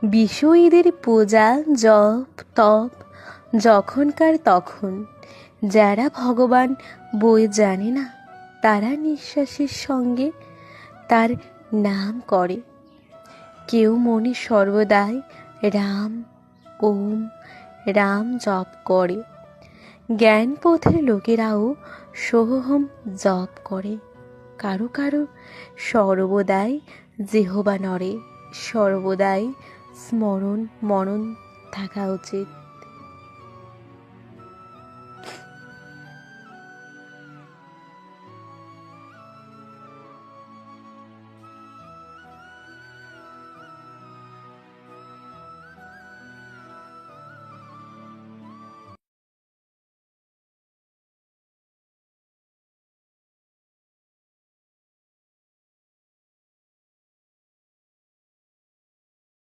বিষয়ীদের পূজা জপ তপ যখনকার তখন। যারা ভগবান বই জানে না তারা নিঃশ্বাসের সঙ্গে তার নাম করে। কেউ মনে সর্বদাই রাম ওম রাম জপ করে। জ্ঞান পথের লোকেরাও সোহম জপ করে। কারো কারো সর্বদাই জিহ্বা নড়ে, সর্বদাই স্মরণ মনন থাকা উচিত।